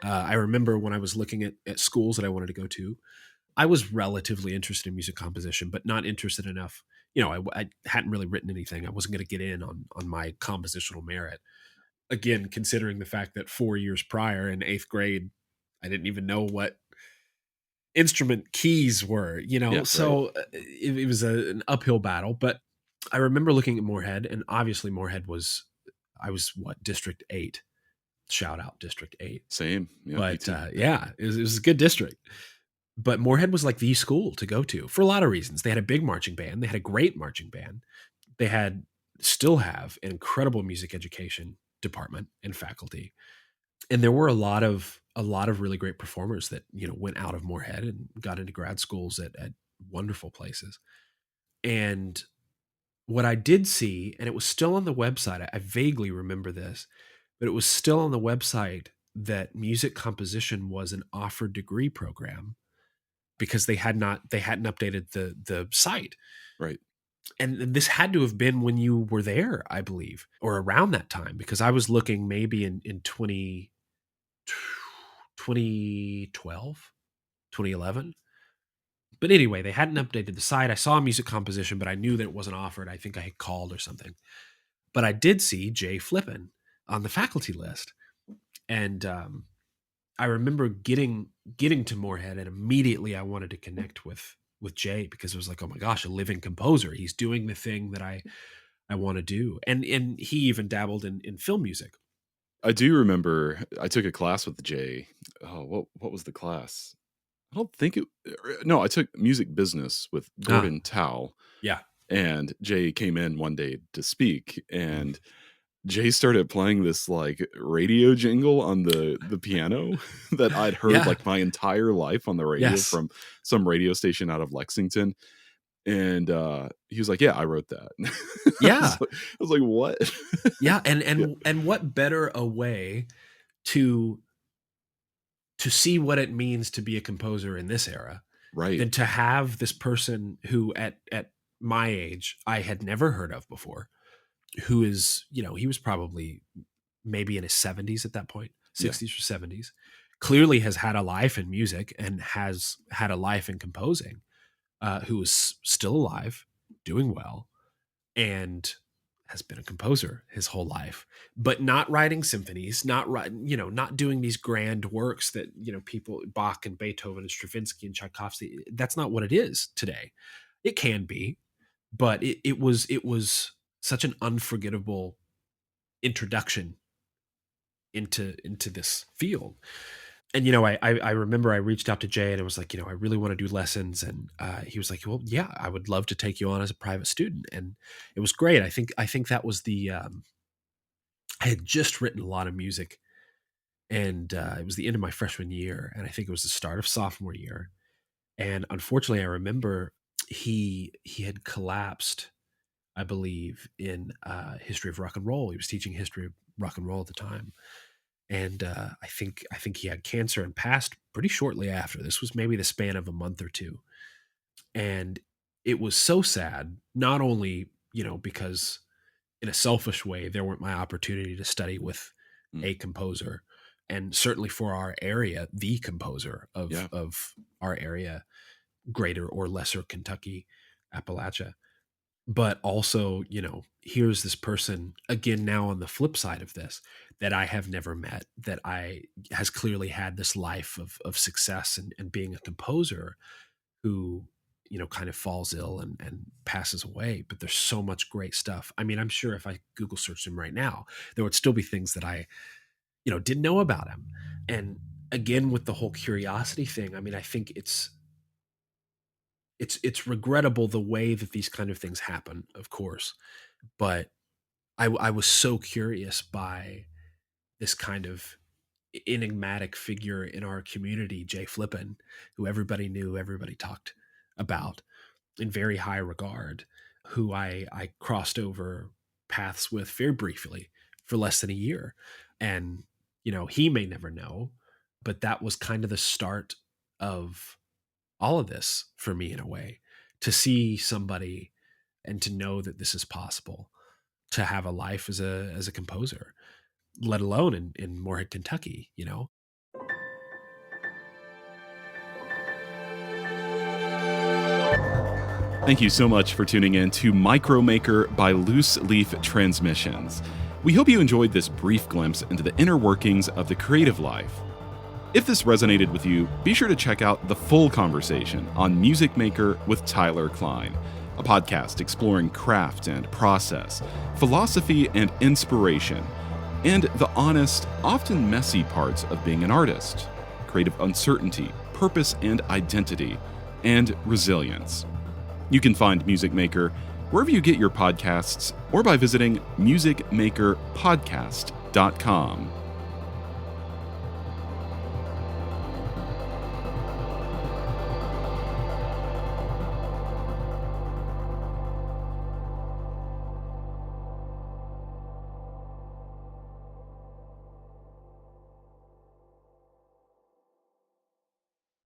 I remember when I was looking at schools that I wanted to go to, I was relatively interested in music composition, but not interested enough. I hadn't really written anything. I wasn't going to get in on my compositional merit. Again, considering the fact that 4 years prior in eighth grade, I didn't even know what instrument keys were, Yeah, right. so it was an uphill battle. But I remember looking at Moorhead, and obviously Moorhead I was what, District 8, shout out District 8. Same. Yeah, me But too. yeah, it was a good district. But Moorhead was like the school to go to for a lot of reasons. They had a big marching band. They had a great marching band. They still have an incredible music education department and faculty. And there were a lot of really great performers that, went out of Moorhead and got into grad schools at wonderful places. And what I did see, and it was still on the website, I vaguely remember this, but it was still on the website that music composition was an offered degree program because they hadn't updated the site. Right. And this had to have been when you were there, I believe, or around that time, because I was looking maybe in 2012, 2011. But anyway, they hadn't updated the site. I saw music composition, but I knew that it wasn't offered. I think I had called or something. But I did see Jay Flippen on the faculty list. And I remember getting to Moorhead, and immediately I wanted to connect with Jay, because it was like, oh my gosh, a living composer. He's doing the thing that I want to do. And he even dabbled in film music. I do remember I took a class with Jay. Oh, what was the class? I don't think it. No, I took music business with Ah, Gordon Tao, yeah. and Jay came in one day to speak, and Jay started playing this like radio jingle on the piano that I'd heard Yeah. like my entire life on the radio Yes. from some radio station out of Lexington. And he was like, "Yeah, I wrote that." Yeah. I was like, "What?" Yeah. And Yeah, and what better a way to see what it means to be a composer in this era right. than to have this person who at my age I had never heard of before, who is, he was probably maybe in his 70s at that point, Yeah, 60s or 70s, clearly has had a life in music and has had a life in composing, who is still alive, doing well, and has been a composer his whole life, but not writing symphonies, not writing, not doing these grand works that, people, Bach and Beethoven and Stravinsky and Tchaikovsky. That's not what it is today. It can be, but it was such an unforgettable introduction into this field. And I remember I reached out to Jay, and it was like, I really want to do lessons. And he was like, well, yeah, I would love to take you on as a private student. And it was great. I think that was I had just written a lot of music, and it was the end of my freshman year, and I think it was the start of sophomore year. And unfortunately, I remember he had collapsed, I believe, in history of rock and roll. He was teaching history of rock and roll at the time, and I think he had cancer and passed pretty shortly after. This was maybe the span of a month or two, and it was so sad. Not only, because in a selfish way there weren't my opportunity to study with mm, a composer, and certainly for our area, the composer yeah, of our area, greater or lesser Kentucky, Appalachia. But also, here's this person again now on the flip side of this that I have never met, that I has clearly had this life of success and being a composer, who, kind of falls ill and passes away. But there's so much great stuff. I mean, I'm sure if I Google searched him right now, there would still be things that I, didn't know about him. And again, with the whole curiosity thing, I mean, I think it's regrettable the way that these kind of things happen, of course. But I was so curious by this kind of enigmatic figure in our community, Jay Flippen, who everybody knew, everybody talked about in very high regard, who I crossed over paths with very briefly for less than a year. And, he may never know, but that was kind of the start of all of this for me, in a way, to see somebody and to know that this is possible, to have a life as a composer, let alone in Moorhead, Kentucky. Thank you so much for tuning in to Micromaker by Loose Leaf Transmissions. We hope you enjoyed this brief glimpse into the inner workings of the creative life. If this resonated with you, be sure to check out the full conversation on Music Maker with Tyler Kline, a podcast exploring craft and process, philosophy and inspiration, and the honest, often messy parts of being an artist, creative uncertainty, purpose and identity, and resilience. You can find Music Maker wherever you get your podcasts or by visiting musicmakerpodcast.com.